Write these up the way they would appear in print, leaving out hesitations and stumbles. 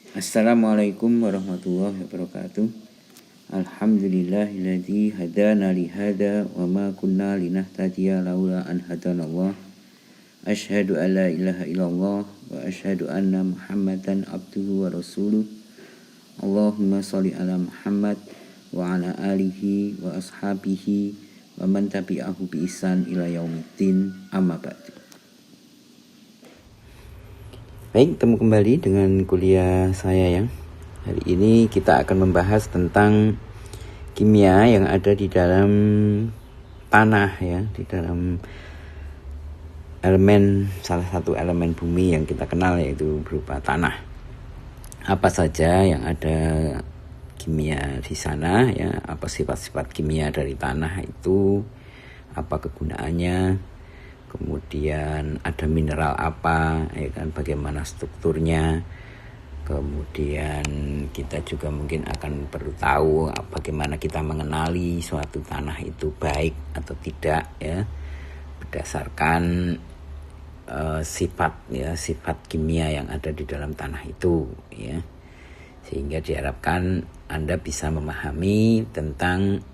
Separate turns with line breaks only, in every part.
Assalamualaikum warahmatullahi wabarakatuh. Alhamdulillahilladzi hadana li hada wa ma kunna linahtadiya laula an hadanallah. Asyhadu an la ilaha illallah wa asyhadu anna Muhammadan abduhu wa rasuluh. Allahumma shalli ala Muhammad wa ala alihi wa ashabihi wa man tabi'ahu bi ihsan ila yaumiddin, amma ba'du. Baik, ketemu kembali dengan kuliah saya ya. Hari ini kita akan membahas tentang kimia yang ada di dalam tanah ya, di dalam elemen, salah satu elemen bumi yang kita kenal yaitu berupa tanah. Apa saja yang ada kimia di sana ya, apa sifat-sifat kimia dari tanah itu, apa kegunaannya, kemudian ada mineral apa ya kan, bagaimana strukturnya. Kemudian kita juga mungkin akan perlu tahu bagaimana kita mengenali suatu tanah itu baik atau tidak ya, berdasarkan sifat kimia yang ada di dalam tanah itu ya, sehingga diharapkan Anda bisa memahami tentang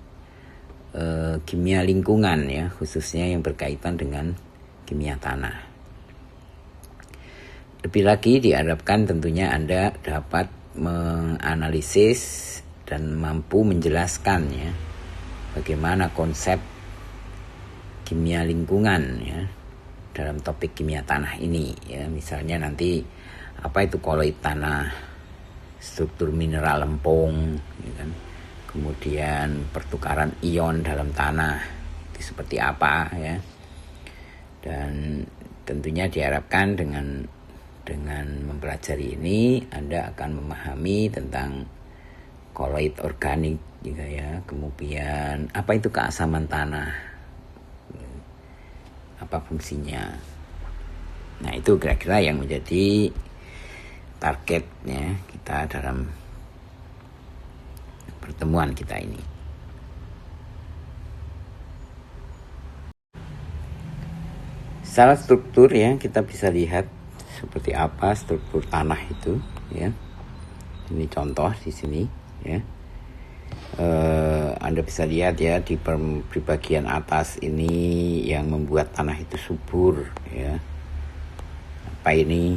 kimia lingkungan ya, khususnya yang berkaitan dengan kimia tanah. Lebih lagi diharapkan tentunya Anda dapat menganalisis dan mampu menjelaskan ya, bagaimana konsep kimia lingkungan ya dalam topik kimia tanah ini ya. Misalnya nanti apa itu koloid tanah, struktur mineral lempung ya kan? Kemudian pertukaran ion dalam tanah itu seperti apa ya. Dan tentunya diharapkan dengan mempelajari ini Anda akan memahami tentang koloid organik juga ya. Kemudian apa itu keasaman tanah, apa fungsinya. Nah, itu kira-kira yang menjadi targetnya kita dalam pertemuan kita ini. Secara struktur ya, kita bisa lihat seperti apa struktur tanah itu ya. Ini contoh di sini ya. Anda bisa lihat ya di bagian atas ini yang membuat tanah itu subur ya. Apa ini?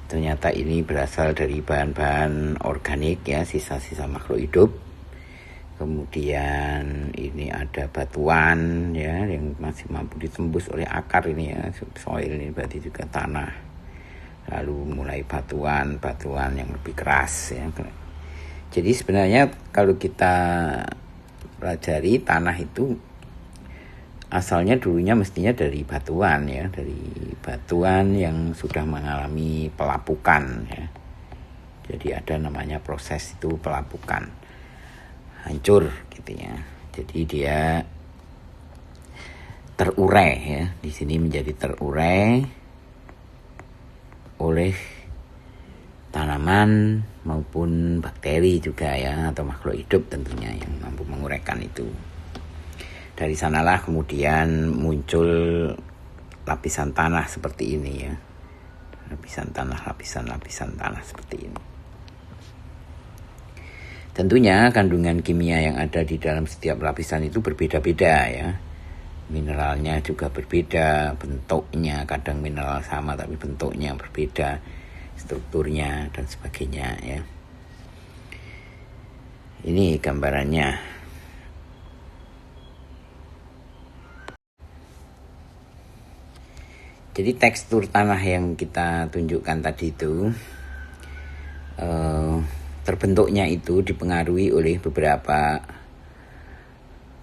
Ternyata ini berasal dari bahan-bahan organik ya, sisa-sisa makhluk hidup. Kemudian ini ada batuan ya yang masih mampu ditembus oleh akar ini ya. Soil ini berarti juga tanah. Lalu mulai batuan yang lebih keras ya. Jadi sebenarnya kalau kita pelajari tanah itu asalnya dulunya mestinya dari batuan ya, dari batuan yang sudah mengalami pelapukan ya. Jadi ada namanya proses itu pelapukan, hancur gitu ya. Jadi dia terurai ya, di sini menjadi terurai oleh tanaman maupun bakteri juga ya, atau makhluk hidup tentunya yang mampu menguraikan itu. Dari sanalah kemudian muncul lapisan tanah seperti ini ya. Lapisan tanah seperti ini. Tentunya kandungan kimia yang ada di dalam setiap lapisan itu berbeda-beda ya. Mineralnya juga berbeda, bentuknya kadang mineral sama tapi bentuknya berbeda, strukturnya dan sebagainya ya. Ini gambarannya. Jadi tekstur tanah yang kita tunjukkan tadi itu terbentuknya itu dipengaruhi oleh beberapa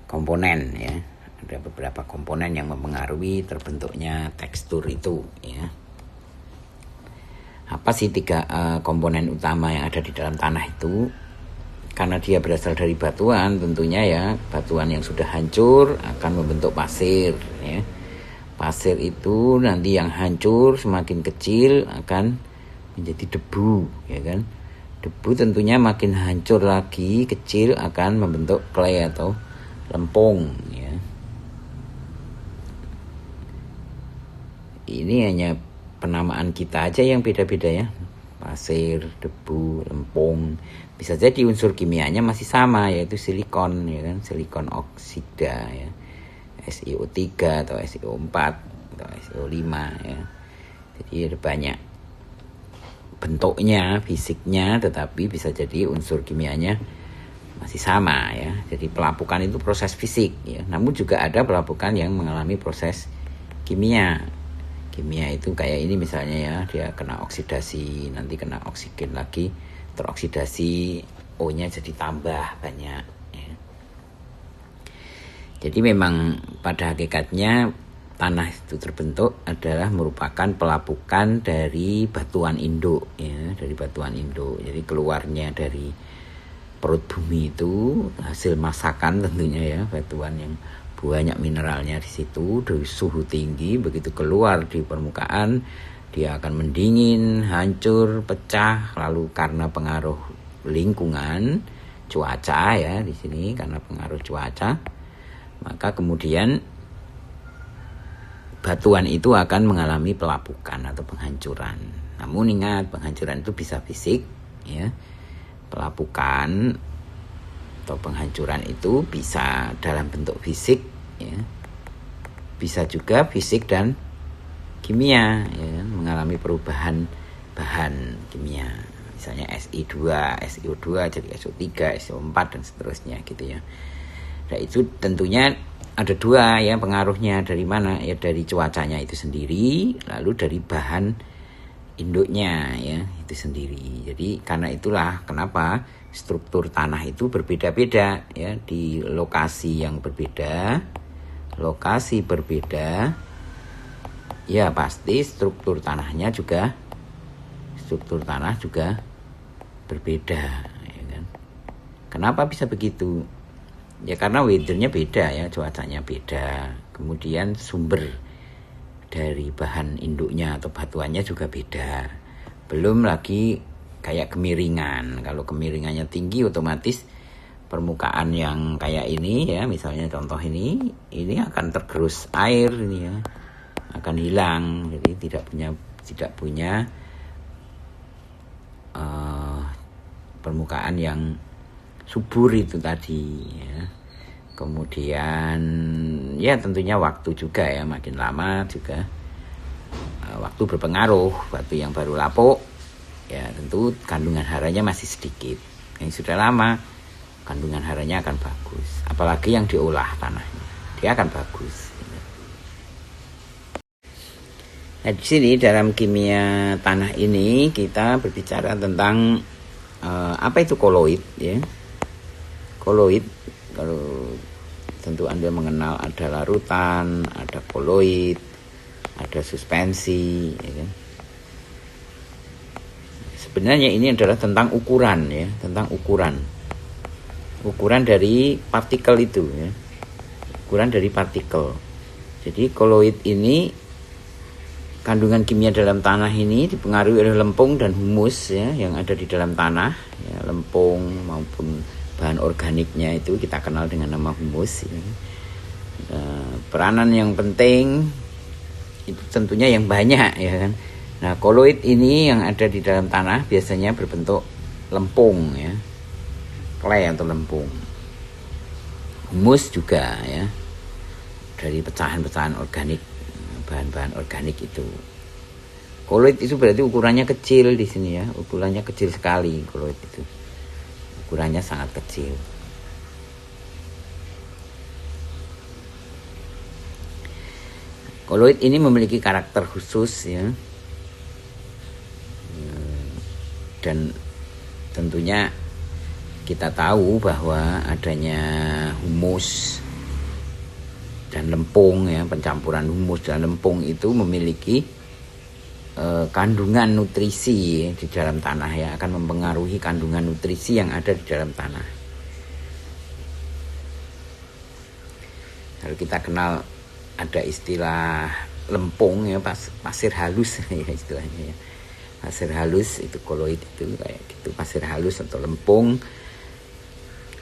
komponen ya. Ada beberapa komponen yang mempengaruhi terbentuknya tekstur itu ya. Apa sih tiga komponen utama yang ada di dalam tanah itu? Karena dia berasal dari batuan, tentunya ya batuan yang sudah hancur akan membentuk pasir ya. Pasir itu nanti yang hancur semakin kecil akan menjadi debu ya kan. Debu tentunya makin hancur lagi, kecil, akan membentuk clay atau lempung ya. Ini hanya penamaan kita aja yang beda-beda ya. pasir, debu, lempung. Bisa jadi unsur kimianya masih sama, yaitu silikon, ya kan, silikon oksida, ya, SiO3 atau SiO4 atau SiO5, ya. Jadi ada banyak bentuknya, fisiknya, tetapi bisa jadi unsur kimianya masih sama, ya. Jadi pelapukan itu proses fisik, ya. Namun juga ada pelapukan yang mengalami proses kimia. Kimia itu kayak ini misalnya, ya, dia kena oksidasi, nanti kena oksigen lagi, teroksidasi, O-nya jadi tambah banyak, ya. Jadi memang pada hakikatnya tanah itu terbentuk adalah merupakan pelapukan dari batuan induk, ya, dari batuan induk. Jadi keluarnya dari perut bumi itu hasil masakan tentunya, ya, batuan yang banyak mineralnya di situ, dari suhu tinggi, begitu keluar di permukaan dia akan mendingin, hancur, pecah, lalu karena pengaruh lingkungan, cuaca, ya, di sini karena pengaruh cuaca, maka kemudian batuan itu akan mengalami pelapukan atau penghancuran. Namun ingat, penghancuran itu bisa fisik, ya. Pelapukan atau penghancuran itu bisa dalam bentuk fisik, ya. Bisa juga fisik dan kimia, ya, mengalami perubahan bahan kimia. Misalnya Si2, SiO2 jadi SO3, SO4 dan seterusnya, gitu, ya. Nah, itu tentunya ada dua, ya, pengaruhnya dari mana, ya, dari cuacanya itu sendiri, lalu dari bahan induknya, ya, itu sendiri. Jadi karena itulah kenapa struktur tanah itu berbeda-beda, ya, di lokasi yang berbeda, ya pasti struktur tanah juga berbeda, ya kan. Kenapa bisa begitu? Ya karena weathernya beda, ya, cuacanya beda, kemudian sumber dari bahan induknya atau batuannya juga beda. Belum lagi kayak kemiringan. Kalau kemiringannya tinggi, otomatis permukaan yang kayak ini, ya, misalnya contoh ini akan tergerus air, ini, ya, akan hilang. Jadi tidak punya permukaan yang subur itu tadi, ya. Kemudian, ya, tentunya waktu juga, ya, makin lama juga waktu berpengaruh. Batu yang baru lapuk, ya, tentu kandungan haranya masih sedikit. Yang sudah lama kandungan haranya akan bagus, apalagi yang diolah tanahnya, dia akan bagus. Nah, di sini dalam kimia tanah ini kita berbicara tentang apa itu koloid, ya. Koloid, kalau tentu Anda mengenal ada larutan, ada koloid, ada suspensi, ya kan? Sebenarnya ini adalah tentang ukuran, ya, tentang ukuran dari partikel itu, ya, ukuran dari partikel. Jadi koloid ini, kandungan kimia dalam tanah ini dipengaruhi oleh lempung dan humus, ya, yang ada di dalam tanah, ya, lempung maupun bahan organiknya itu kita kenal dengan nama humus, ya. Peranan yang penting itu tentunya yang banyak, ya kan. Nah, koloid ini yang ada di dalam tanah biasanya berbentuk lempung, ya, clay atau lempung. Humus juga, ya, dari pecahan-pecahan organik, bahan-bahan organik itu. Koloid itu berarti ukurannya kecil di sini, ya, ukurannya kecil sekali. Koloid itu ukurannya sangat kecil. Koloid ini memiliki karakter khusus, ya, dan tentunya kita tahu bahwa adanya humus dan lempung, ya, pencampuran humus dan lempung itu memiliki kandungan nutrisi, ya, di dalam tanah, ya, akan mempengaruhi kandungan nutrisi yang ada di dalam tanah. Kalau kita kenal ada istilah lempung, ya, pasir halus, ya, istilahnya, ya. Pasir halus itu koloid itu kayak gitu, pasir halus atau lempung.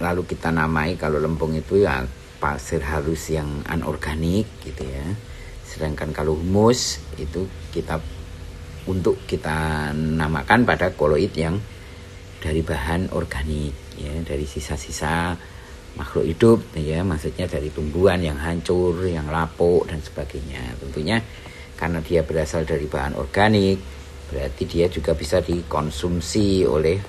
Lalu kita namai kalau lempung itu, ya, pasir halus yang anorganik, gitu, ya. Sedangkan kalau humus itu kita untuk kita namakan pada koloid yang dari bahan organik, ya, dari sisa-sisa makhluk hidup, ya, maksudnya dari tumbuhan yang hancur, yang lapuk dan sebagainya. Tentunya karena dia berasal dari bahan organik, berarti dia juga bisa dikonsumsi oleh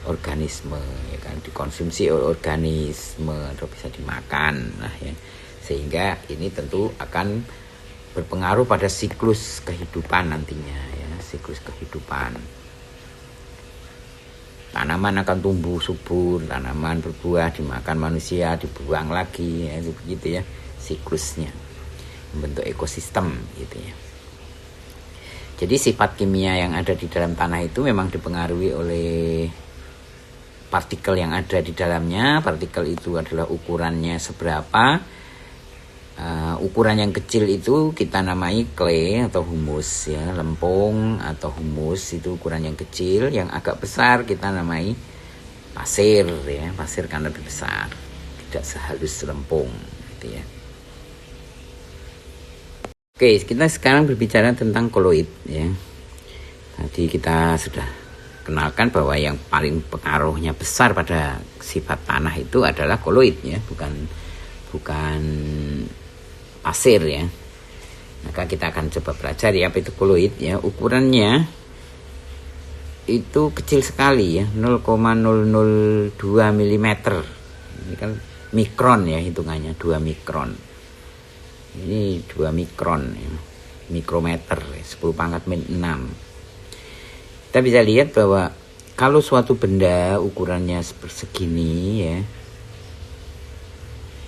organisme, ya kan, dikonsumsi oleh organisme atau bisa dimakan. Nah, ya, sehingga ini tentu akan berpengaruh pada siklus kehidupan nantinya, ya, siklus kehidupan. Tanaman akan tumbuh subur, tanaman berbuah, dimakan manusia, dibuang lagi, ya, begitu ya siklusnya, membentuk ekosistem gitu ya. Jadi sifat kimia yang ada di dalam tanah itu memang dipengaruhi oleh partikel yang ada di dalamnya. Partikel itu adalah ukurannya seberapa. Ukuran yang kecil itu kita namai clay atau humus, ya, lempung atau humus itu ukuran yang kecil. Yang agak besar kita namai pasir, ya, pasir karena lebih besar, tidak sehalus lempung gitu ya. Oke, kita sekarang berbicara tentang koloid, ya. Tadi kita sudah kenalkan bahwa yang paling pengaruhnya besar pada sifat tanah itu adalah koloid, ya, bukan pasir, ya. Maka kita akan coba pelajari apa itu koloid, ya. Ukurannya itu kecil sekali, ya, 0,002 mm. Ini kan mikron, ya, hitungannya 2 mikron. Ini 2 mikron, ya. Mikrometer, ya, 10⁻⁶. Kita bisa lihat bahwa kalau suatu benda ukurannya segini, ya,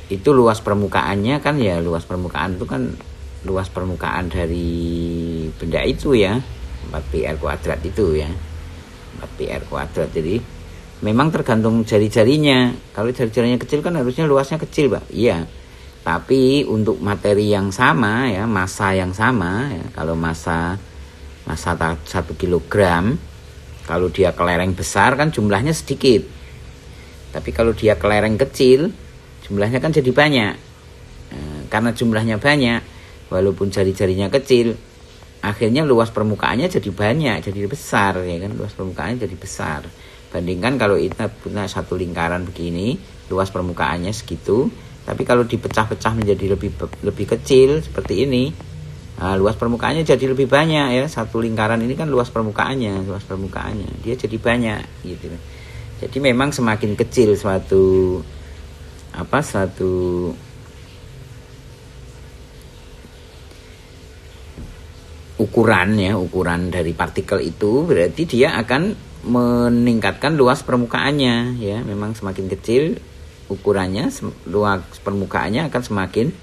itu luas permukaannya kan, ya, luas permukaan itu kan luas permukaan dari benda itu, ya, 4πr² itu, ya, 4πr². Jadi memang tergantung jari-jarinya. Kalau jari-jarinya kecil kan harusnya luasnya kecil, Pak. Iya. Tapi untuk materi yang sama, ya, massa yang sama, ya, kalau massa 1 kilogram, kalau dia kelereng besar kan jumlahnya sedikit. Tapi kalau dia kelereng kecil, jumlahnya kan jadi banyak. Karena jumlahnya banyak, walaupun jari-jarinya kecil, akhirnya luas permukaannya jadi banyak, jadi besar, ya kan, luas permukaannya jadi besar. Bandingkan kalau kita punya satu lingkaran begini, luas permukaannya segitu, tapi kalau dipecah-pecah menjadi lebih kecil seperti ini, luas permukaannya jadi lebih banyak, ya. Satu lingkaran ini kan luas permukaannya dia jadi banyak gitu. Jadi memang semakin kecil suatu ukuran, ya, ukuran dari partikel itu, berarti dia akan meningkatkan luas permukaannya, ya. Memang semakin kecil ukurannya, luas permukaannya akan semakin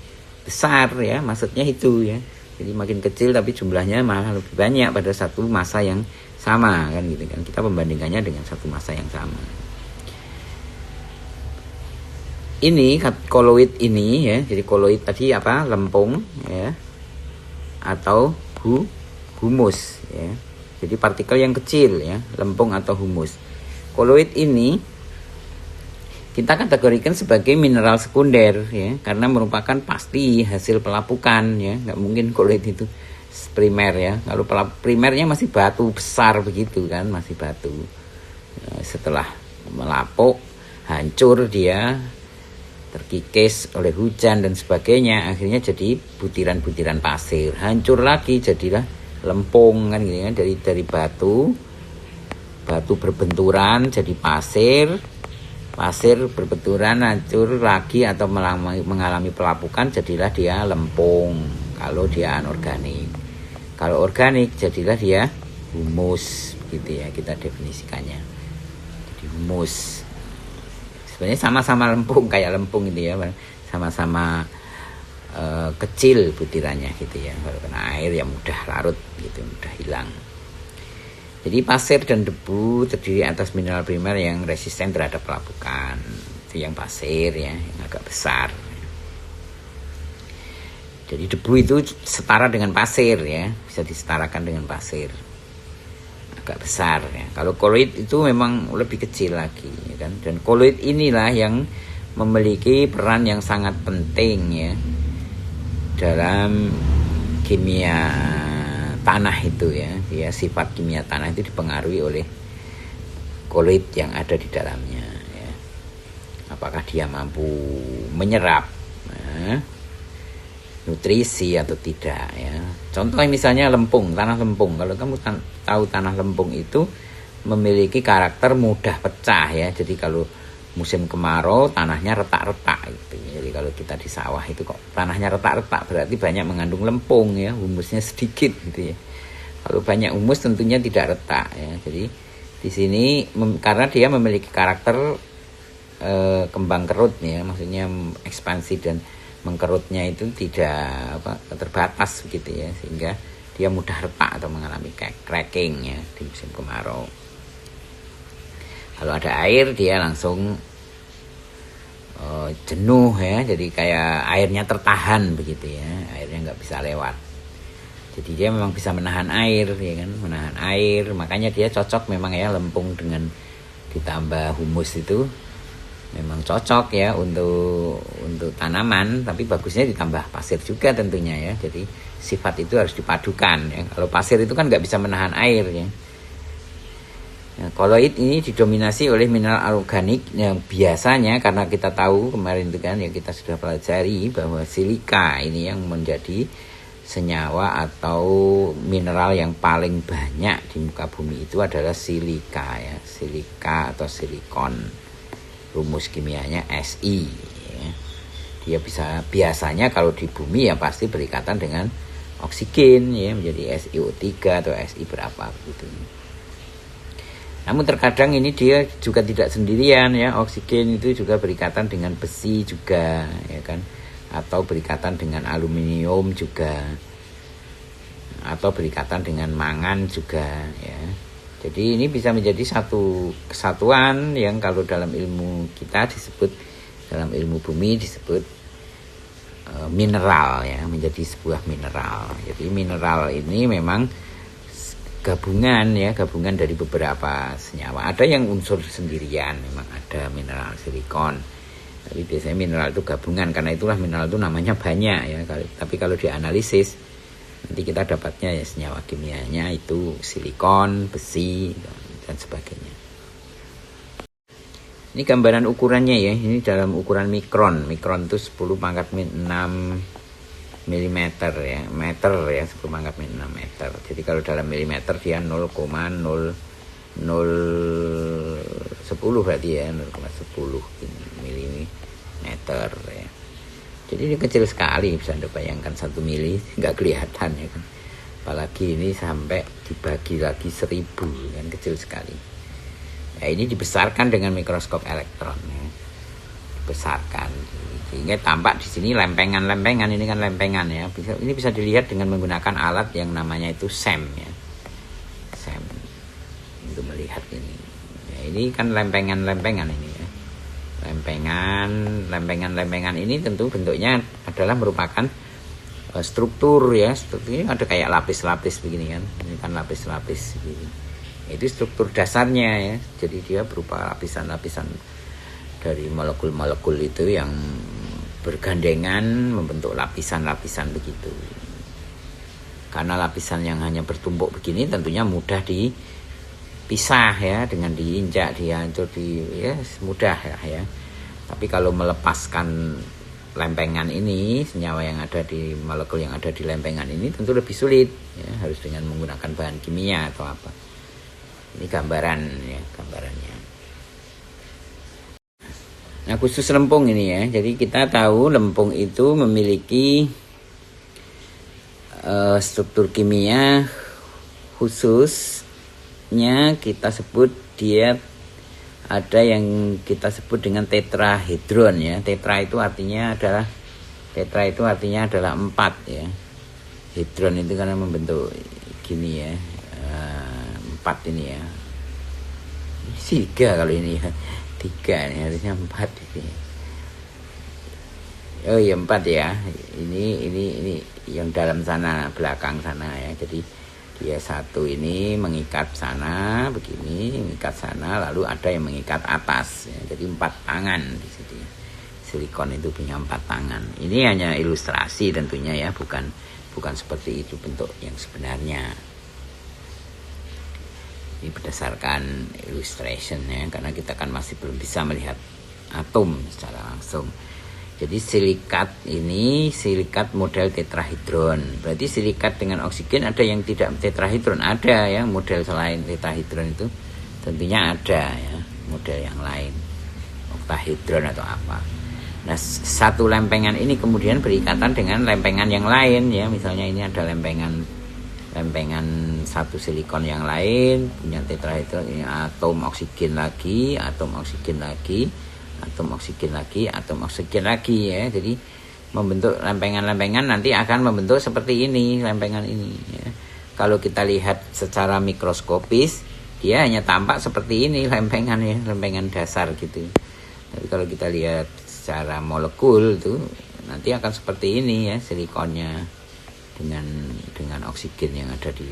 besar, ya, maksudnya itu, ya. Jadi makin kecil tapi jumlahnya malah lebih banyak pada satu massa yang sama, kan gitu kan. Kita membandingkannya dengan satu massa yang sama. Ini koloid ini, ya. Jadi koloid tadi apa? Lempung, ya, atau humus, ya. Jadi partikel yang kecil, ya, lempung atau humus. Koloid ini kita kategorikan sebagai mineral sekunder, ya, karena merupakan pasti hasil pelapukan, ya. Nggak mungkin koloid itu primer, ya. Kalau primernya masih batu besar begitu kan, masih batu. Setelah melapuk, hancur dia, terkikis oleh hujan dan sebagainya, akhirnya jadi butiran-butiran pasir, hancur lagi jadilah lempung, kan gitu kan. Dari batu berbenturan jadi pasir berbenturan hancur lagi atau mengalami pelapukan, jadilah dia lempung kalau dia anorganik. Kalau organik jadilah dia humus, gitu ya kita definisikannya. Jadi humus sebenarnya sama-sama lempung, kayak lempung gitu ya, sama-sama kecil butirannya gitu ya. Kalau kena air ya mudah larut gitu, mudah hilang. Jadi pasir dan debu terdiri atas mineral primer yang resisten terhadap pelapukan. Itu yang pasir, ya, yang agak besar. Jadi debu itu setara dengan pasir, ya, bisa disetarakan dengan pasir. Agak besar, ya. Kalau koloid itu memang lebih kecil lagi, ya kan? Dan koloid inilah yang memiliki peran yang sangat penting, ya, dalam kimia tanah itu ya, dia sifat kimia tanah itu dipengaruhi oleh koloid yang ada di dalamnya ya. Apakah dia mampu menyerap nutrisi atau tidak ya. Contoh misalnya lempung, tanah lempung. Kalau kamu tahu tanah lempung itu memiliki karakter mudah pecah ya. Jadi kalau musim kemarau tanahnya retak-retak gitu. Jadi kalau kita di sawah itu kok tanahnya retak-retak berarti banyak mengandung lempung ya, humusnya sedikit gitu ya. Kalau banyak humus tentunya tidak retak ya. Jadi di sini karena dia memiliki karakter kembang kerut ya, maksudnya ekspansi dan mengkerutnya itu tidak terbatas begitu ya, sehingga dia mudah retak atau mengalami cracking ya di musim kemarau. Kalau ada air dia langsung jenuh ya, jadi kayak airnya tertahan begitu ya, airnya nggak bisa lewat. Jadi dia memang bisa menahan air ya kan, menahan air, makanya dia cocok memang ya lempung dengan ditambah humus itu memang cocok ya untuk tanaman, tapi bagusnya ditambah pasir juga tentunya ya. Jadi sifat itu harus dipadukan ya. Kalau pasir itu kan nggak bisa menahan air ya. Nah, koloid ini didominasi oleh mineral organik yang biasanya karena kita tahu kemarin itu kan ya kita sudah pelajari bahwa silika ini yang menjadi senyawa atau mineral yang paling banyak di muka bumi itu adalah silika ya, silika atau silikon. Rumus kimianya Si ya. Dia biasanya kalau di bumi ya pasti berikatan dengan oksigen ya, menjadi SiO3 atau Si berapa begitu. Namun terkadang ini dia juga tidak sendirian ya, oksigen itu juga berikatan dengan besi juga ya kan, atau berikatan dengan aluminium juga, atau berikatan dengan mangan juga ya. Jadi ini bisa menjadi satu kesatuan yang kalau dalam ilmu kita disebut, dalam ilmu bumi disebut mineral ya, menjadi sebuah mineral. Jadi mineral ini memang gabungan ya, gabungan dari beberapa senyawa. Ada yang unsur sendirian, memang ada mineral silikon. Tapi biasanya mineral itu gabungan, karena itulah mineral itu namanya banyak ya. Tapi kalau dianalisis nanti kita dapatnya ya senyawa kimianya itu silikon, besi dan sebagainya. Ini gambaran ukurannya ya, ini dalam ukuran mikron. Mikron itu 10⁻⁶ mm ya, meter ya, 10⁻⁶ meter. Jadi kalau dalam milimeter dia 0,0010 berarti ya, 0,10 milimeter ya. Jadi ini kecil sekali, bisa Anda bayangkan 1 mili nggak kelihatan ya kan. Apalagi ini sampai dibagi lagi 1000 kan, kecil sekali. Ya ini dibesarkan dengan mikroskop elektron ya. Dibesarkan sehingga tampak di sini lempengan-lempengan, ini kan lempengan ya. Ini bisa dilihat dengan menggunakan alat yang namanya itu SEM ya. SEM untuk melihat ini. Ya, ini kan lempengan-lempengan ini ya. Lempengan ini tentu bentuknya adalah merupakan struktur ya. Struktur ini ada kayak lapis-lapis begini kan. Ini kan lapis-lapis begini. Itu struktur dasarnya ya. Jadi dia berupa lapisan-lapisan dari molekul-molekul itu yang bergandengan membentuk lapisan-lapisan begitu. Karena lapisan yang hanya bertumpuk begini tentunya mudah dipisah ya, dengan diinjak, dihancur, ya mudah ya. Tapi kalau melepaskan lempengan ini, senyawa yang ada di molekul yang ada di lempengan ini tentu lebih sulit ya, harus dengan menggunakan bahan kimia atau apa. Ini gambaran ya, gambarannya. Nah khusus lempung ini ya, jadi kita tahu lempung itu memiliki struktur kimia khususnya, kita sebut dia ada yang kita sebut dengan tetrahedron ya. Tetra itu artinya adalah 4 ya. Hedron itu karena membentuk gini ya, 4 ini ya. 3 kalau ini ya. 3 ini harusnya 4 ini. Oh iya 4 ya. Ini yang dalam sana, belakang sana ya. Jadi dia satu ini mengikat sana begini, mengikat sana, lalu ada yang mengikat atas ya. Jadi 4 tangan di situ. Silikon itu punya 4 tangan. Ini hanya ilustrasi tentunya ya, bukan bukan seperti itu bentuk yang sebenarnya. Ini berdasarkan illustration ya, karena kita kan masih belum bisa melihat atom secara langsung. Jadi silikat ini silikat model tetrahedron. Berarti silikat dengan oksigen ada yang tidak tetrahedron, ada ya model selain tetrahedron itu tentunya ada ya model yang lain, oktahedron atau apa. Nah, satu lempengan ini kemudian berikatan dengan lempengan yang lain ya. Misalnya ini ada lempengan satu silikon yang lain punya tetrahedron, ini atom oksigen lagi, atom oksigen lagi, atom oksigen lagi, atom oksigen lagi ya. Jadi membentuk lempengan-lempengan nanti akan membentuk seperti ini lempengan ini ya. Kalau kita lihat secara mikroskopis dia hanya tampak seperti ini lempengan ya, lempengan dasar gitu. Tapi kalau kita lihat secara molekul itu nanti akan seperti ini ya, silikonnya dengan oksigen yang ada di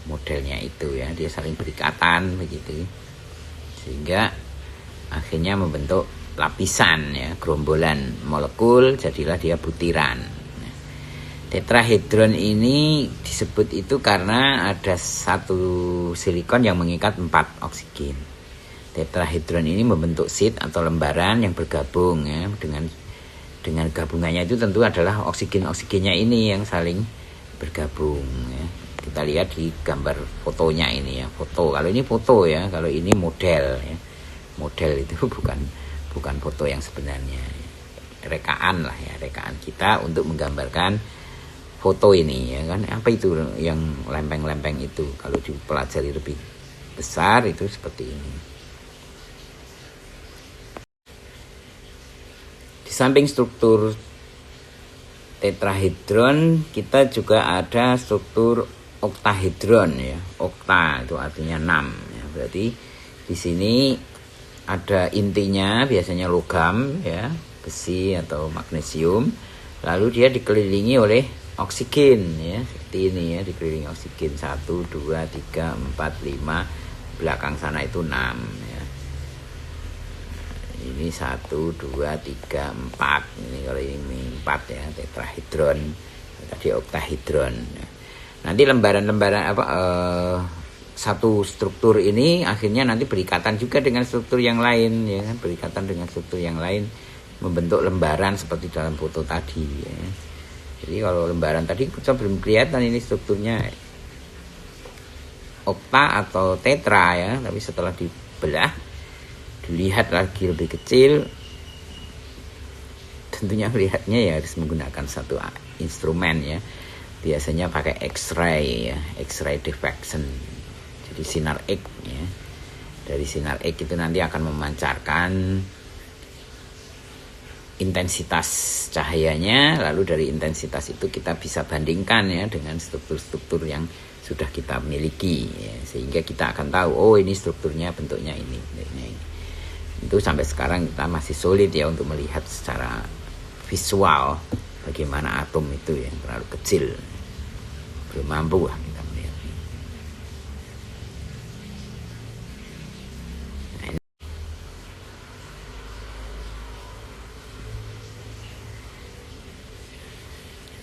modelnya itu ya, dia saling berikatan begitu, sehingga akhirnya membentuk lapisan ya, gerombolan molekul, jadilah dia butiran. Tetrahedron ini disebut itu karena ada satu silikon yang mengikat 4 oksigen. Tetrahedron ini membentuk sheet atau lembaran yang bergabung ya, dengan gabungannya itu tentu adalah oksigennya ini yang saling bergabung ya. Kita lihat di gambar fotonya ini ya, foto. Kalau ini foto ya, kalau ini model ya. Model itu bukan foto yang sebenarnya. Rekaan lah ya, rekaan kita untuk menggambarkan foto ini ya kan. Apa itu yang lempeng-lempeng itu? Kalau dipelajari lebih besar itu seperti ini. Di samping struktur tetrahedron, kita juga ada struktur oktahedron ya. Okta itu artinya 6 ya. Berarti di sini ada intinya biasanya logam ya, besi atau magnesium. Lalu dia dikelilingi oleh oksigen ya, seperti ini ya, dikelilingi oksigen 1 2 3 4 5, belakang sana itu 6 ya. Ini 1 2 3 4. Ini kalau ini 4 ya, tetrahedron. Tadi oktahedron. Nanti lembaran-lembaran satu struktur ini akhirnya nanti berikatan juga dengan struktur yang lain ya kan, berikatan dengan struktur yang lain membentuk lembaran seperti dalam foto tadi ya. Jadi kalau lembaran tadi kita belum kelihatan ini strukturnya okta atau tetra ya, tapi setelah dibelah dilihat lagi lebih kecil, tentunya melihatnya ya harus menggunakan satu instrumen ya, biasanya pakai X-ray ya, X-ray diffraction. Jadi sinar X ya, dari sinar X itu nanti akan memancarkan intensitas cahayanya, lalu dari intensitas itu kita bisa bandingkan ya dengan struktur-struktur yang sudah kita miliki ya, sehingga kita akan tahu oh ini strukturnya bentuknya ini. Itu sampai sekarang kita masih sulit ya untuk melihat secara visual bagaimana atom itu yang terlalu kecil, belum mampu lah kita melihat.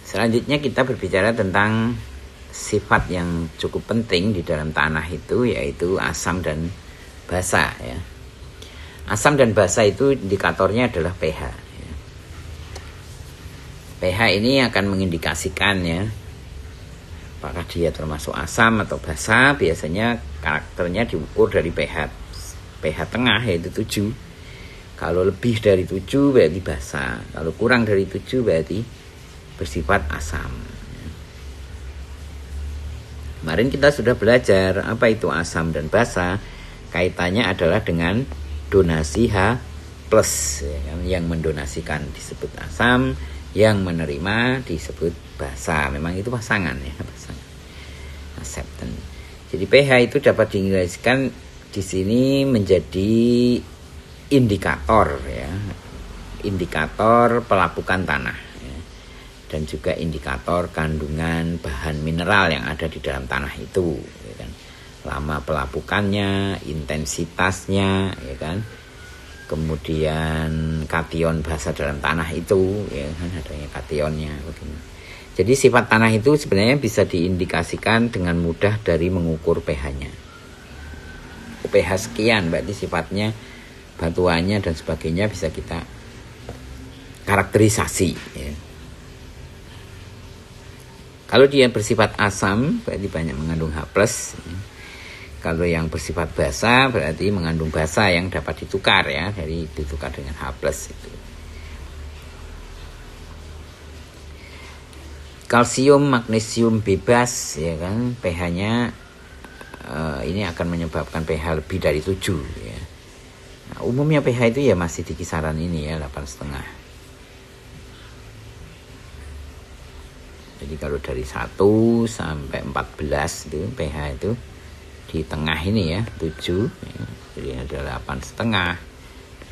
Selanjutnya kita berbicara tentang sifat yang cukup penting di dalam tanah itu, yaitu asam dan basa ya. Asam dan basa itu indikatornya adalah pH ya. pH ini akan mengindikasikan ya apakah dia termasuk asam atau basa. Biasanya karakternya diukur dari pH tengah yaitu 7. Kalau lebih dari 7 berarti basa, kalau kurang dari 7 berarti bersifat asam. Kemarin kita sudah belajar apa itu asam dan basa. Kaitannya adalah dengan donasi H plus ya kan? Yang mendonasikan disebut asam, yang menerima disebut basa. Memang itu pasangan ya, pasangan acceptan. Jadi pH itu dapat diindikasikan di sini menjadi indikator ya, indikator pelapukan tanah ya, dan juga indikator kandungan bahan mineral yang ada di dalam tanah itu ya kan. Lama pelapukannya, intensitasnya ya kan, kemudian kation basa dalam tanah itu ya kan, adanya kationnya bagaimana. Jadi sifat tanah itu sebenarnya bisa diindikasikan dengan mudah dari mengukur pH-nya. pH sekian berarti sifatnya, batuannya dan sebagainya bisa kita karakterisasi ya. Kalau dia bersifat asam berarti banyak mengandung H+. Ya. Kalau yang bersifat basa berarti mengandung basa yang dapat ditukar ya, dari ditukar dengan H+ itu. Kalsium, magnesium bebas ya kan, pH-nya ini akan menyebabkan pH lebih dari 7 ya. Nah, umumnya pH itu ya masih di kisaran ini ya, 8,5. Jadi kalau dari 1 sampai 14 itu pH itu di tengah ini ya, 7 ya. Jadi ada 8,5,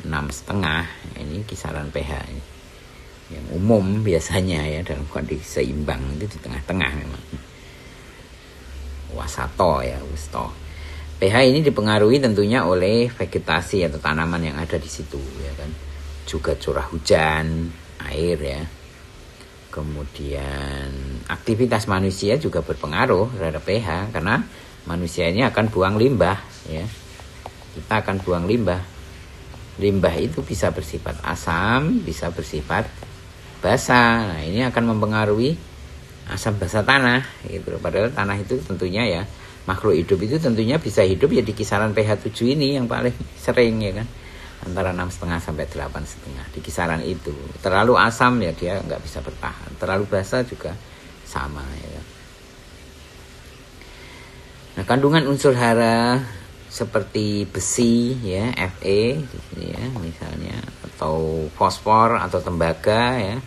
6,5, ini kisaran pH ini. Yang umum biasanya ya dalam kondisi seimbang itu di tengah-tengah memang. Wasato ya, wusto. pH ini dipengaruhi tentunya oleh vegetasi atau tanaman yang ada di situ ya kan. Juga curah hujan, air ya. Kemudian aktivitas manusia juga berpengaruh terhadap pH karena manusia ini akan buang limbah ya. Kita akan buang limbah. Limbah itu bisa bersifat asam, bisa bersifat basa. Nah, ini akan mempengaruhi asam basa tanah gitu. Padahal tanah itu tentunya ya, makhluk hidup itu tentunya bisa hidup ya di kisaran pH 7 ini yang paling sering ya kan. Antara 6,5 sampai 8,5 di kisaran itu. Terlalu asam ya dia nggak bisa bertahan. Terlalu basa juga sama ya kan. Nah, kandungan unsur hara seperti besi ya, Fe di sini ya misalnya, atau fosfor atau tembaga ya.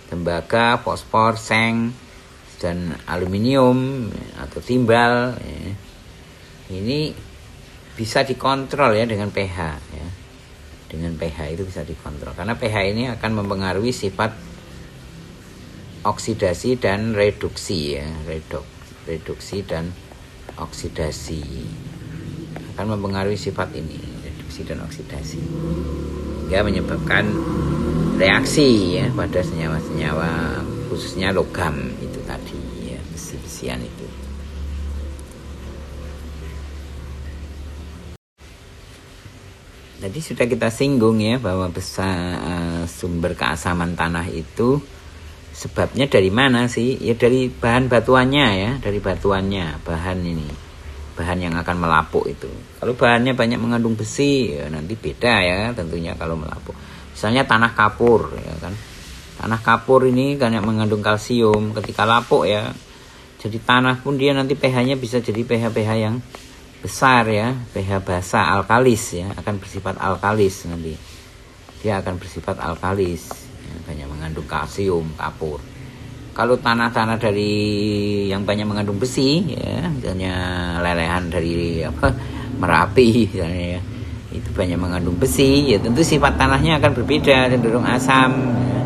Tembaga, fosfor, seng dan aluminium atau timbal ya. Ini bisa dikontrol ya dengan pH ya. Dengan pH itu bisa dikontrol karena pH ini akan mempengaruhi sifat oksidasi dan reduksi ya, reduksi dan oksidasi akan mempengaruhi sifat ini, reduksi dan oksidasi, hingga menyebabkan reaksi ya pada senyawa-senyawa khususnya logam itu tadi ya, besi-besian itu. Tadi sudah kita singgung ya bahwa sumber keasaman tanah itu sebabnya dari mana sih? Ya dari bahan batuannya ya, dari batuannya, bahan ini, bahan yang akan melapuk itu. Kalau bahannya banyak mengandung besi ya nanti beda ya tentunya kalau melapuk. Misalnya tanah kapur ya kan. Tanah kapur ini kan yang mengandung kalsium, ketika lapuk ya. Jadi tanah pun dia nanti pH-nya bisa jadi pH-pH yang besar ya, pH basa alkalis ya, akan bersifat alkalis nanti. Dia akan bersifat alkalis, ya, banyak mengandung kalsium, kapur. Kalau tanah-tanah dari yang banyak mengandung besi ya, misalnya lelehan dari Merapi misalnya ya, itu banyak mengandung besi, ya tentu sifat tanahnya akan berbeda, cenderung asam ya.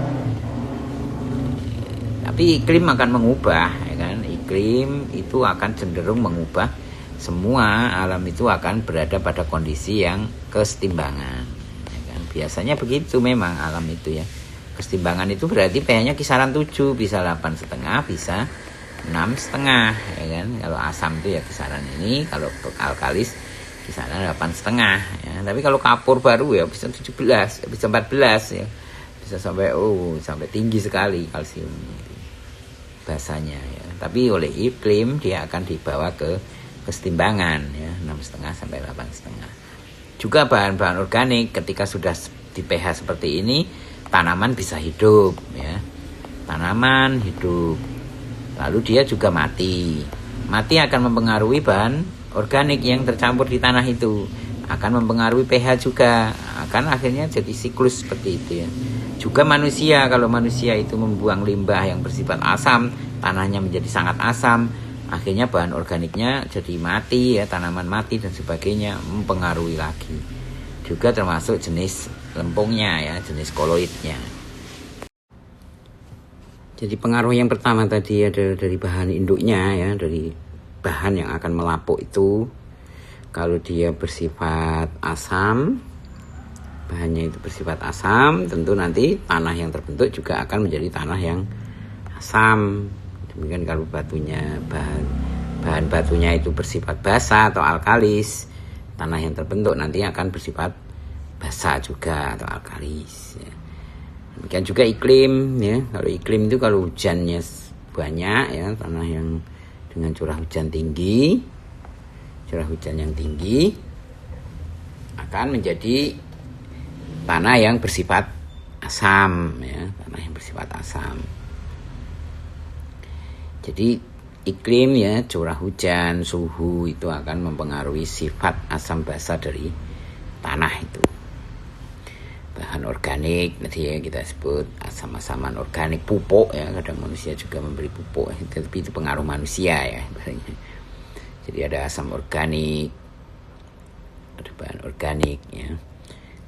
Tapi iklim akan mengubah ya kan, iklim itu akan cenderung mengubah. Semua alam itu akan berada pada kondisi yang kesetimbangan ya kan? Biasanya begitu memang alam itu ya. Kesetimbangan itu berarti pH-nya kisaran 7, bisa 8,5, bisa 6,5 ya kan. Kalau asam itu ya kisaran ini, kalau alkalis kisaran 8,5 ya. Tapi kalau kapur baru ya bisa 17, bisa 14 ya. Bisa sampai sampai tinggi sekali kalsium basanya ya. Tapi oleh iklim dia akan dibawa ke kesetimbangan ya, 6,5 sampai 8,5. Juga bahan-bahan organik ketika sudah di pH seperti ini, tanaman bisa hidup ya. Tanaman hidup. Lalu dia juga mati. Mati akan mempengaruhi bahan organik yang tercampur di tanah itu. Akan mempengaruhi pH juga. Akan akhirnya jadi siklus seperti itu ya. Juga manusia, kalau manusia itu membuang limbah yang bersifat asam, tanahnya menjadi sangat asam. Akhirnya bahan organiknya jadi mati ya, tanaman mati dan sebagainya, mempengaruhi lagi. Juga termasuk jenis lempungnya ya, jenis koloidnya. Jadi pengaruh yang pertama tadi adalah dari bahan induknya ya, dari bahan yang akan melapuk itu. Kalau dia bersifat asam, bahannya itu bersifat asam, tentu nanti tanah yang terbentuk juga akan menjadi tanah yang asam. Demikian kalau bahan batunya itu bersifat basa atau alkalis, tanah yang terbentuk nanti akan bersifat basa juga atau alkalis. Ya. Demikian juga iklim, ya. Kalau iklim itu kalau hujannya banyak, ya, tanah yang dengan curah hujan yang tinggi akan menjadi tanah yang bersifat asam, ya, tanah yang bersifat asam. Jadi iklim, ya, curah hujan, suhu itu akan mempengaruhi sifat asam basa dari tanah itu. Bahan organik nanti ya kita sebut asam-asaman organik, pupuk, ya, kadang manusia juga memberi pupuk, tapi itu pengaruh manusia, ya. Jadi ada asam organik, ada bahan organik, ya.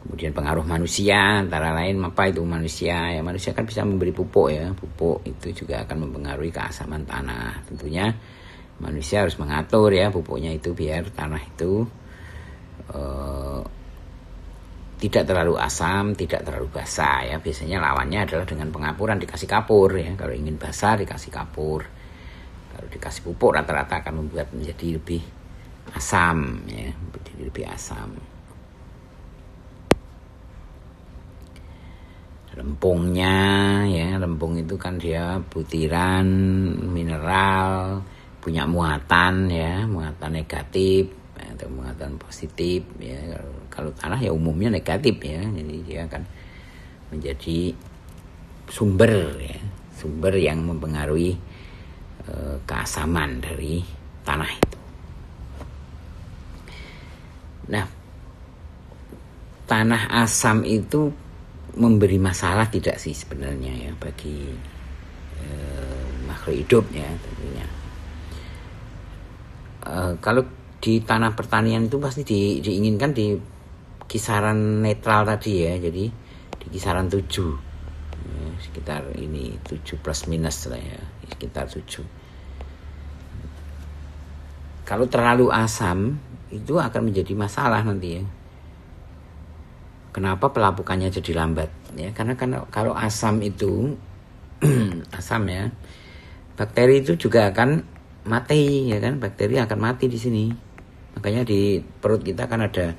Kemudian pengaruh manusia, antara lain apa itu manusia, ya, manusia kan bisa memberi pupuk, ya, pupuk itu juga akan mempengaruhi keasaman tanah. Tentunya manusia harus mengatur, ya, pupuknya itu biar tanah itu tidak terlalu asam, tidak terlalu basah, ya. Biasanya lawannya adalah dengan pengapuran, dikasih kapur, ya. Kalau ingin basah dikasih kapur, kalau dikasih pupuk rata-rata akan membuat menjadi lebih asam, ya, menjadi lebih asam. Lempungnya, ya, lempung itu kan dia butiran mineral, punya muatan, ya, muatan negatif atau muatan positif, ya. Kalau tanah ya umumnya negatif, ya, jadi dia akan menjadi sumber, ya, sumber yang mempengaruhi keasaman dari tanah itu. Nah, tanah asam itu memberi masalah tidak sih sebenarnya, ya, bagi makhluk hidup, ya, tentunya. Kalau di tanah pertanian itu pasti diinginkan di kisaran netral tadi, ya, jadi di kisaran 7, ya, sekitar ini 7 plus minus lah, ya, sekitar 7. Kalau terlalu asam itu akan menjadi masalah nanti, ya. Kenapa pelapukannya jadi lambat, ya? Karena kalau asam itu asam, ya, bakteri itu juga akan mati, ya kan? Bakteri akan mati di sini. Makanya di perut kita kan ada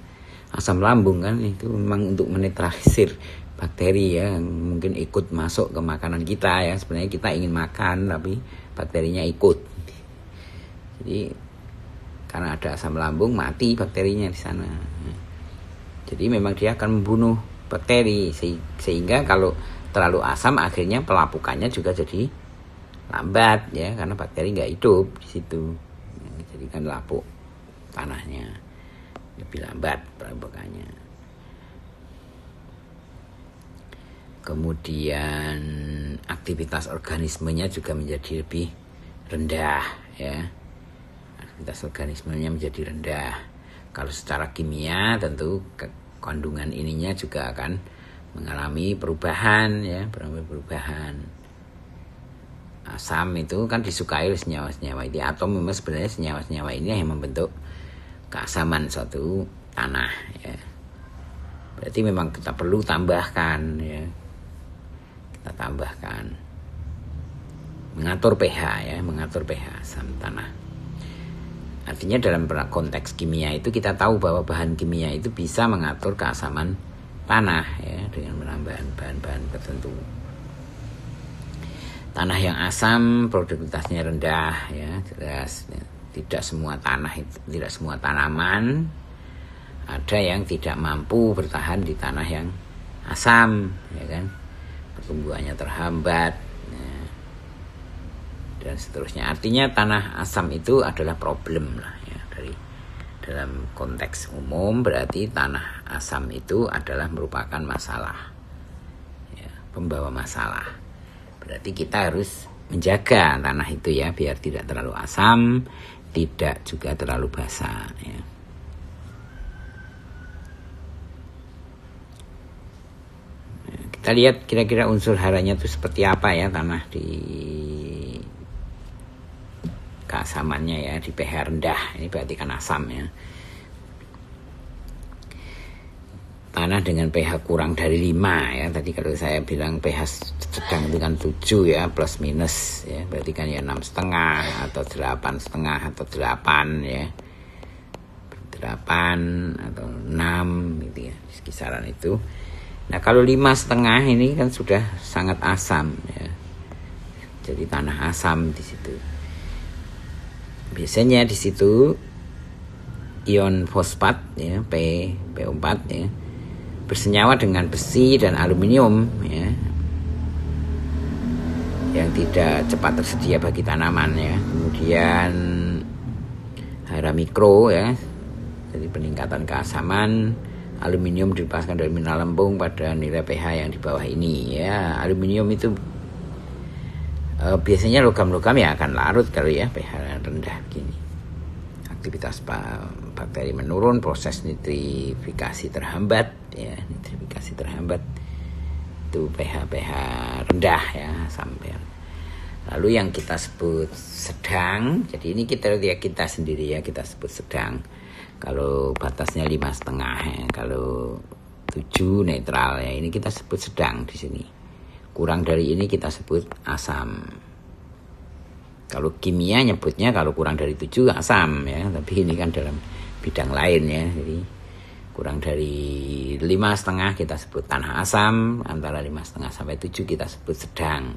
asam lambung, kan? Itu memang untuk menetralisir bakteri, ya, yang mungkin ikut masuk ke makanan kita, ya. Sebenarnya kita ingin makan tapi bakterinya ikut. Jadi karena ada asam lambung mati bakterinya di sana. Jadi memang dia akan membunuh bakteri, sehingga kalau terlalu asam akhirnya pelapukannya juga jadi lambat, ya, karena bakteri nggak hidup di situ, ya, jadi kan lapuk tanahnya lebih lambat pelapukannya. Kemudian aktivitas organismenya juga menjadi lebih rendah, ya, aktivitas organismenya menjadi rendah. Kalau secara kimia tentu kandungan ininya juga akan mengalami perubahan, ya, perubahan. Asam itu kan disukai oleh senyawa-senyawa ini. Atom memang sebenarnya senyawa-senyawa ini yang membentuk keasaman suatu tanah, ya. Berarti memang kita perlu tambahkan, ya. Kita tambahkan. Mengatur pH, ya, mengatur pH asam tanah. Artinya dalam konteks kimia itu kita tahu bahwa bahan kimia itu bisa mengatur keasaman tanah, ya, dengan menambahkan bahan-bahan tertentu. Tanah yang asam produktivitasnya rendah, ya, jelas, ya. Tidak semua tanah itu, tidak semua tanaman ada yang tidak mampu bertahan di tanah yang asam, ya kan, pertumbuhannya terhambat, ya, dan seterusnya. Artinya tanah asam itu adalah problem lah, ya, dari dalam konteks umum berarti tanah asam itu adalah merupakan masalah, ya, pembawa masalah. Berarti kita harus menjaga tanah itu, ya, biar tidak terlalu asam, tidak juga terlalu basah, ya. Kita lihat kira-kira unsur haranya itu seperti apa, ya, tanah di keasamannya, ya, di pH rendah. Ini berarti kan asam, ya. tanah dengan pH kurang dari 5 ya. Tadi kalau saya bilang pH sedang itu kan 7 ya, plus minus ya. Berarti kan ya 6,5 atau 8,5 atau 8 ya. 8 atau 6 gitu ya, kisaran itu. Nah, kalau 5,5 ini kan sudah sangat asam ya. Jadi tanah asam di situ. Biasanya di situ ion fosfat ya, PO4 ya, bersenyawa dengan besi dan aluminium ya, yang tidak cepat tersedia bagi tanaman ya. Kemudian hara mikro ya, jadi peningkatan keasaman. Aluminium dilepaskan dari mineral lempung pada nilai pH yang di bawah ini ya. Aluminium itu biasanya logam-logam ya akan larut kalau ya pH rendah begini. Aktivitas bakteri menurun, proses nitrifikasi terhambat ya, nitrifikasi terhambat. Itu pH rendah ya sampai. Lalu yang kita sebut sedang, jadi ini kita sendiri ya, kita sebut sedang. Kalau batasnya 5,5 ya, kalau 7 netral ya, ini kita sebut sedang di sini. Kurang dari ini kita sebut asam. Kalau kimia nyebutnya kalau kurang dari 7 asam ya, tapi ini kan dalam bidang lain ya. Jadi kurang dari 5,5 kita sebut tanah asam, antara 5,5 sampai 7 kita sebut sedang.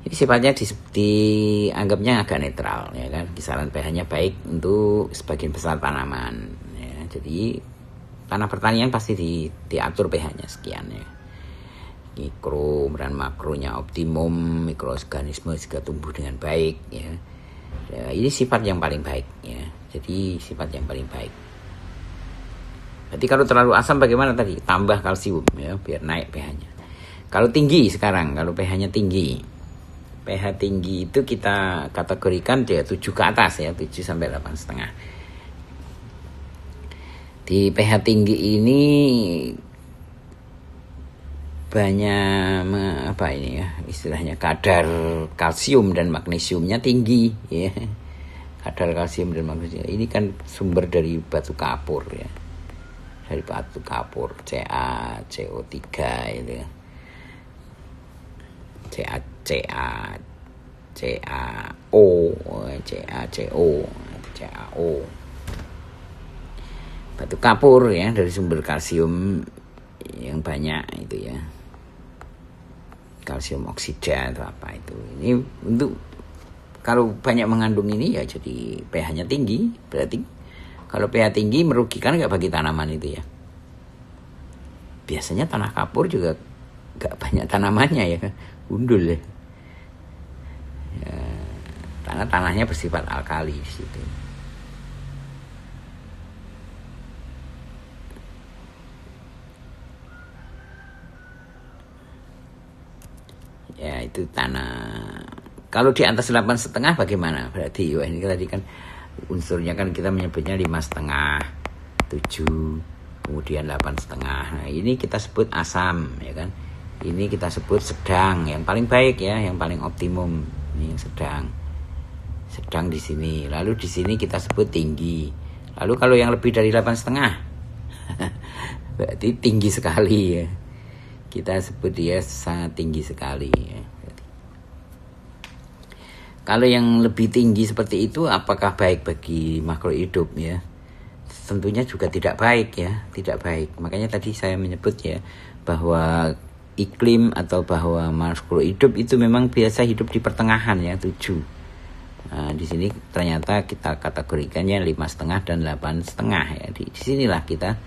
Ini sifatnya dianggapnya agak netral ya kan, kisaran pH-nya baik untuk sebagian besar tanaman ya. Jadi tanah pertanian pasti diatur pH-nya sekian ya. Mikro dan makronya optimum, mikroorganisme juga tumbuh dengan baik ya. Ya, ini sifat yang paling baik ya. Jadi sifat yang paling baik. Berarti kalau terlalu asam bagaimana tadi? Tambah kalsium ya biar naik pH-nya. Kalau tinggi sekarang, kalau pH-nya tinggi, pH tinggi itu kita kategorikan dia 7 ke atas ya, 7 sampai 8,5. Di pH tinggi ini banyak apa ini ya, istilahnya kadar kalsium dan magnesiumnya tinggi ya. Kadar kalsium dan magnesium ini kan sumber dari batu kapur ya. Dari batu kapur CaCO3 itu ya. CaCO. Batu kapur ya, dari sumber kalsium yang banyak itu ya. Kalsium oksida atau apa itu. Ini untuk kalau banyak mengandung ini ya jadi pH-nya tinggi. Berarti kalau pH tinggi merugikan nggak bagi tanaman itu ya. Biasanya tanah kapur juga nggak banyak tanamannya ya, gundul ya. Tanahnya bersifat alkali di situ. Ya itu tanah. Kalau di atas 8,5 bagaimana? Berarti wah, ini tadi kan unsurnya kan kita menyebutnya 5,5, 7, kemudian 8,5. Nah, ini kita sebut asam ya kan. Ini kita sebut sedang, yang paling baik ya, yang paling optimum. Ini yang sedang. Sedang di sini. Lalu di sini kita sebut tinggi. Lalu kalau yang lebih dari 8,5 berarti tinggi sekali ya. Kita sebut dia sangat tinggi sekali ya. Kalau yang lebih tinggi seperti itu apakah baik bagi makhluk hidup ya? Tentunya juga tidak baik ya, tidak baik. Makanya tadi saya menyebut ya bahwa iklim atau bahwa makhluk hidup itu memang biasa hidup di pertengahan ya, 7. Nah, di sini ternyata kita kategorikannya 5,5 dan 8,5 ya. Di sinilah kita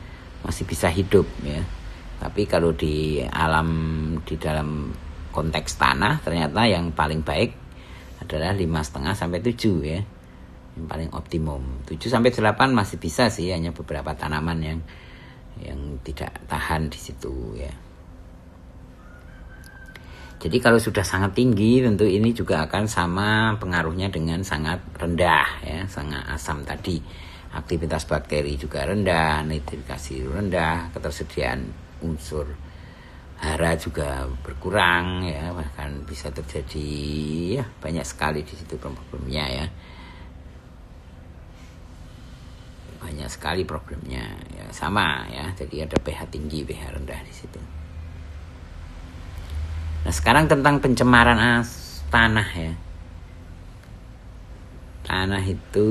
masih bisa hidup ya. Tapi kalau di alam, di dalam konteks tanah ternyata yang paling baik adalah 5,5 sampai 7 ya. Yang paling optimum. 7 sampai 8 masih bisa sih, hanya beberapa tanaman yang tidak tahan di situ ya. Jadi kalau sudah sangat tinggi tentu ini juga akan sama pengaruhnya dengan sangat rendah ya, sangat asam tadi. Aktivitas bakteri juga rendah, nitrifikasi rendah, ketersediaan unsur hara juga berkurang ya, bahkan bisa terjadi ya banyak sekali di situ problemnya ya. Banyak banyak sekali problemnya ya, sama ya. Jadi ada pH tinggi, pH rendah di situ. Nah, sekarang tentang pencemaran tanah ya. Tanah itu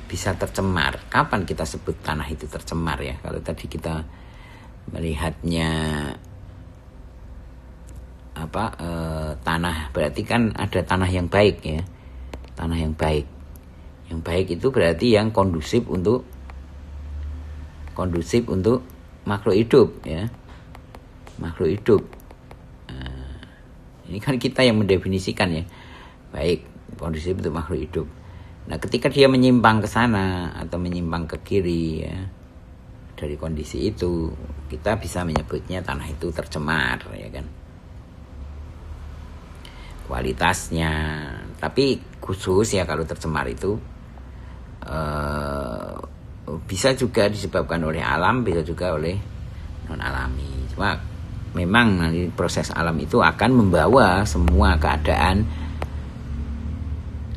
bisa tercemar. Kapan kita sebut tanah itu tercemar ya? Kalau tadi kita melihatnya tanah, berarti kan ada tanah yang baik ya. Tanah yang baik. Yang baik itu berarti yang kondusif untuk makhluk hidup ya. Makhluk hidup. Nah, ini kan kita yang mendefinisikan ya. Baik, kondusif untuk makhluk hidup. Nah, ketika dia menyimpang ke sana atau menyimpang ke kiri ya, dari kondisi itu kita bisa menyebutnya tanah itu tercemar ya kan. Kualitasnya, tapi khusus ya kalau tercemar itu bisa juga disebabkan oleh alam, bisa juga oleh non alami. Cuma memang nanti proses alam itu akan membawa semua keadaan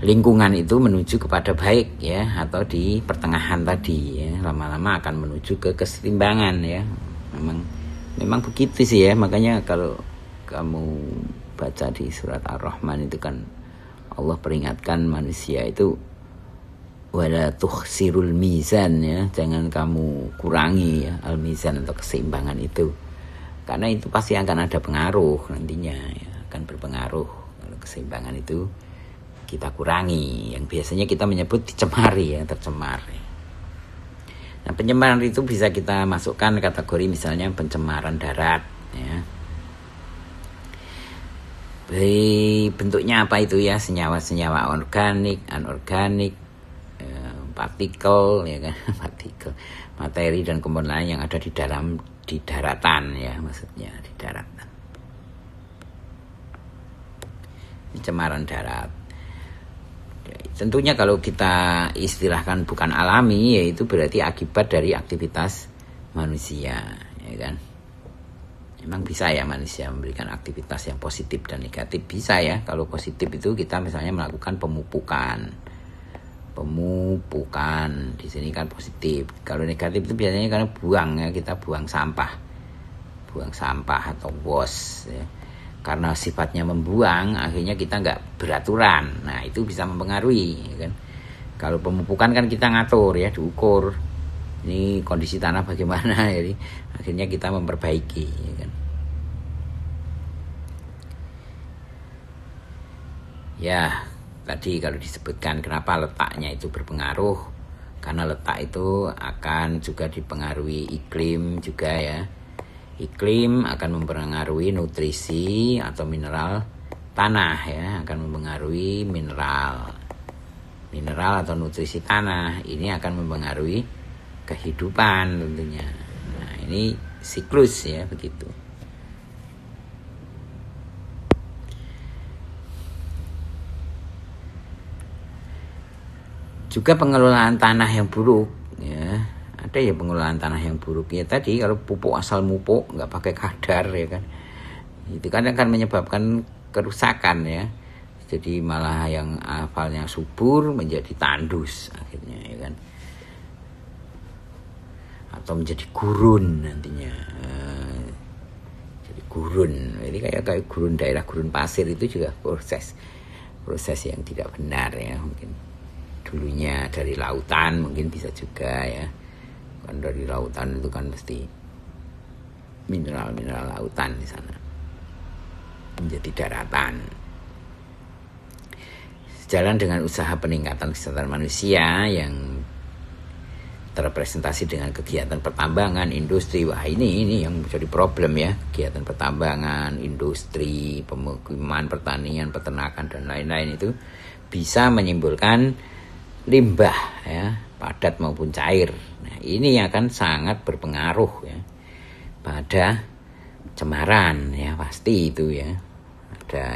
lingkungan itu menuju kepada baik ya, atau di pertengahan tadi ya, lama-lama akan menuju ke keseimbangan ya. Memang begitu sih ya. Makanya kalau kamu baca di surat Ar-Rahman itu kan Allah peringatkan manusia itu wala tukhsirul mizan ya, jangan kamu kurangi ya al-mizan atau keseimbangan itu, karena itu pasti akan ada pengaruh nantinya ya, akan berpengaruh kalau keseimbangan itu kita kurangi, yang biasanya kita menyebut dicemari ya, tercemar ya. Nah, pencemaran itu bisa kita masukkan kategori misalnya pencemaran darat ya. Bentuknya apa itu ya, senyawa-senyawa organik, anorganik, partikel ya kan, partikel, materi dan komponen lain yang ada di daratan ya, maksudnya di daratan. Pencemaran darat. Tentunya kalau kita istilahkan bukan alami, yaitu berarti akibat dari aktivitas manusia ya kan. Memang bisa ya manusia memberikan aktivitas yang positif dan negatif, bisa ya. Kalau positif itu kita misalnya melakukan pemupukan di sini kan positif. Kalau negatif itu biasanya karena buang ya, kita buang sampah atau waste ya. Karena sifatnya membuang, akhirnya kita nggak beraturan. Nah, itu bisa mempengaruhi ya kan. Kalau pemupukan kan kita ngatur ya, diukur ini kondisi tanah bagaimana, jadi akhirnya kita memperbaiki ya kan. Ya, tadi kalau disebutkan kenapa letaknya itu berpengaruh, karena letak itu akan juga dipengaruhi iklim juga ya. Iklim akan mempengaruhi nutrisi atau mineral tanah ya, akan mempengaruhi mineral atau nutrisi tanah. Ini akan mempengaruhi kehidupan tentunya. Nah, ini siklus ya, begitu. Juga pengelolaan tanah yang buruk ya. Ada ya pengelolaan tanah yang buruk ya, tadi kalau pupuk asal mupuk nggak pakai kadar ya kan, itu kan akan menyebabkan kerusakan ya. Jadi malah yang asalnya subur menjadi tandus akhirnya ya kan, atau menjadi gurun nantinya. Jadi gurun, ini kayak gurun, daerah gurun pasir itu juga proses yang tidak benar ya. Mungkin dulunya dari lautan, mungkin bisa juga ya. Kan dari lautan itu kan mesti mineral lautan di sana menjadi daratan. Sejalan dengan usaha peningkatan kesejahteraan manusia yang terrepresentasi dengan kegiatan pertambangan, industri. Wah, ini yang menjadi problem ya. Kegiatan pertambangan, industri, pemukiman, pertanian, peternakan dan lain-lain itu bisa menimbulkan limbah ya, padat maupun cair. Nah, ini akan sangat berpengaruh ya pada pencemaran ya, pasti itu ya.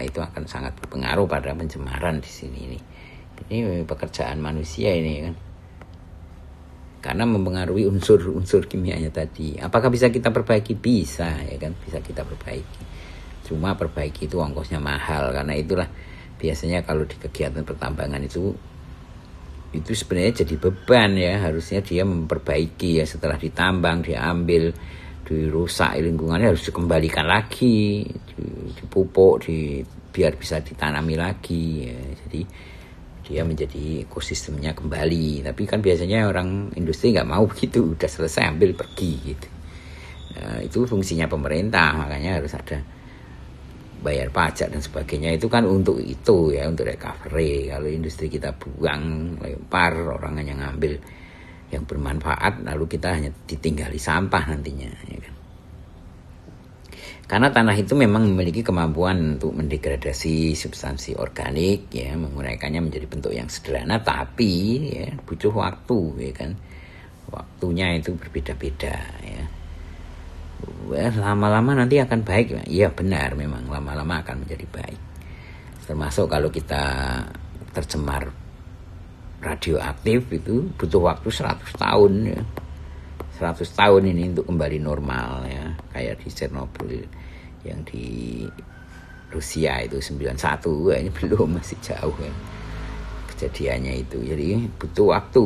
Itu akan sangat berpengaruh pada pencemaran di sini ini. Ini pekerjaan manusia ini kan. Karena mempengaruhi unsur-unsur kimianya tadi. Apakah bisa kita perbaiki? Bisa ya kan, bisa kita perbaiki. Cuma perbaiki itu ongkosnya mahal, karena itulah biasanya kalau di kegiatan pertambangan itu itu sebenarnya jadi beban ya, harusnya dia memperbaiki ya, setelah ditambang, diambil, dirusak lingkungannya harus dikembalikan lagi, dipupuk, biar bisa ditanami lagi ya. Jadi dia menjadi ekosistemnya kembali. Tapi kan biasanya orang industri nggak mau begitu, udah selesai ambil pergi gitu. Nah, itu fungsinya pemerintah, makanya harus ada bayar pajak dan sebagainya, itu kan untuk itu ya, untuk recovery. Kalau industri kita buang, lempar, orang hanya ngambil yang bermanfaat, lalu kita hanya ditinggali sampah nantinya ya kan? Karena tanah itu memang memiliki kemampuan untuk mendegradasi substansi organik ya, menguraikannya menjadi bentuk yang sederhana, tapi ya butuh waktu ya kan, waktunya itu berbeda-beda ya. Lama-lama nanti akan baik. Iya benar, memang lama-lama akan menjadi baik. Termasuk kalau kita tercemar radioaktif itu butuh waktu 100 tahun ya. 100 tahun ini untuk kembali normal ya. Kayak di Chernobyl yang di Rusia itu 91 ya, ini belum, masih jauh ya kejadiannya itu. Jadi butuh waktu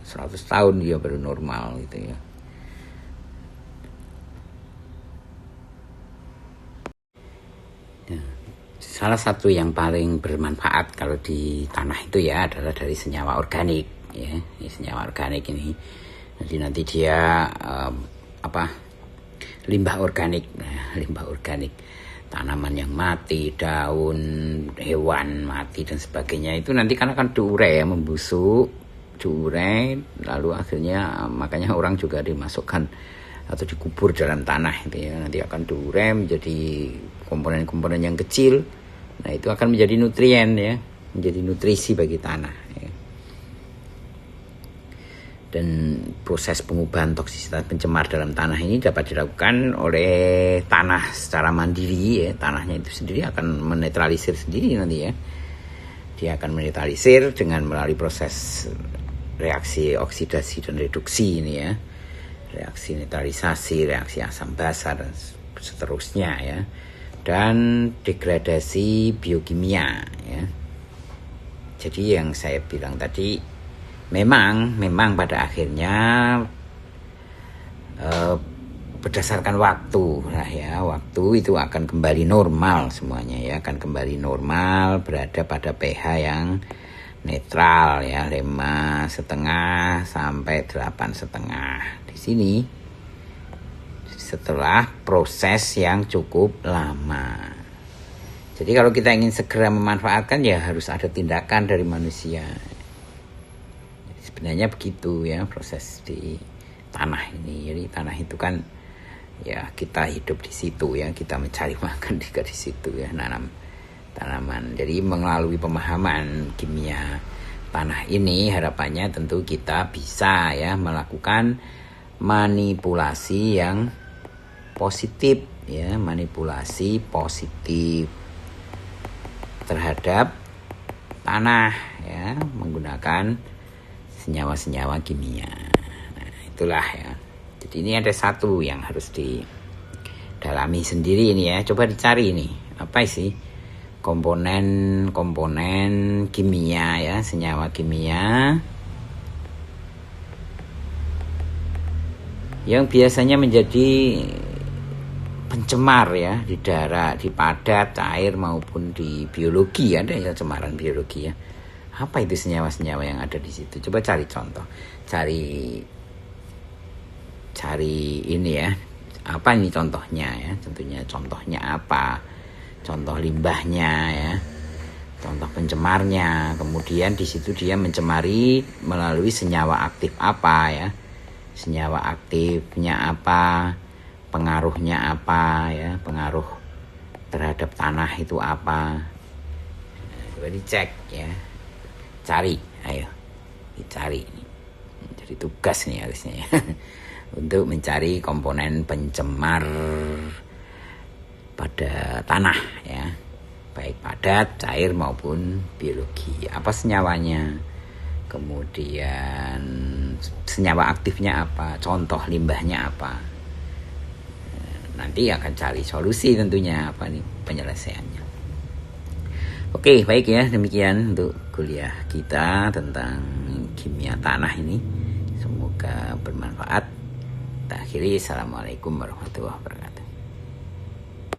100 tahun dia baru normal gitu ya. Salah satu yang paling bermanfaat kalau di tanah itu ya adalah dari senyawa organik ya. Ini senyawa organik ini nanti dia limbah organik. Nah, limbah organik, tanaman yang mati, daun hewan mati dan sebagainya, itu nanti kan akan diurai ya, membusuk, diurai, lalu akhirnya makanya orang juga dimasukkan atau dikubur dalam tanah itu ya, nanti akan diurai menjadi komponen-komponen yang kecil. Nah, itu akan menjadi nutrien ya, menjadi nutrisi bagi tanah ya. Dan proses pengubahan toksisitas pencemar dalam tanah ini dapat dilakukan oleh tanah secara mandiri ya. Tanahnya itu sendiri akan menetralisir sendiri nanti ya. Dia akan menetralisir dengan melalui proses reaksi oksidasi dan reduksi ini ya. Reaksi netralisasi, reaksi asam basa dan seterusnya ya. Dan degradasi biokimia ya. Jadi yang saya bilang tadi, memang pada akhirnya berdasarkan waktu lah ya, waktu itu akan kembali normal semuanya ya, akan kembali normal, berada pada pH yang netral ya, 5,5 sampai 8,5 di sini. Setelah proses yang cukup lama. Jadi kalau kita ingin segera memanfaatkan ya harus ada tindakan dari manusia. Sebenarnya begitu ya proses di tanah ini. Jadi tanah itu kan ya kita hidup di situ ya, kita mencari makan juga di situ ya, nanam tanaman. Jadi melalui pemahaman kimia tanah ini harapannya tentu kita bisa ya melakukan manipulasi yang positif ya, manipulasi positif terhadap tanah ya, menggunakan senyawa-senyawa kimia. Nah, itulah ya. Jadi ini ada satu yang harus didalami sendiri ini ya. Coba dicari ini, apa sih komponen-komponen kimia ya, senyawa kimia yang biasanya menjadi pencemar ya di darat, di padat, air maupun di biologi. Ada ya cemaran biologi ya. Apa itu senyawa-senyawa yang ada di situ? Coba cari contoh, cari ini ya. Apa ini contohnya ya? Tentunya contohnya apa? Contoh limbahnya ya. Contoh pencemarnya. Kemudian di situ dia mencemari melalui senyawa aktif apa ya? Senyawa aktifnya apa? Pengaruhnya apa ya, pengaruh terhadap tanah itu apa. Coba dicek ya, cari, ayo dicari. Jadi tugas nih harusnya ya untuk mencari komponen pencemar pada tanah ya, baik padat, cair maupun biologi. Apa senyawanya, kemudian senyawa aktifnya apa, contoh limbahnya apa. Nanti akan cari solusi tentunya apa nih penyelesaiannya. Oke. Oke, baik ya, demikian untuk kuliah kita tentang kimia tanah ini. Semoga bermanfaat. Kita akhiri, assalamualaikum warahmatullahi wabarakatuh.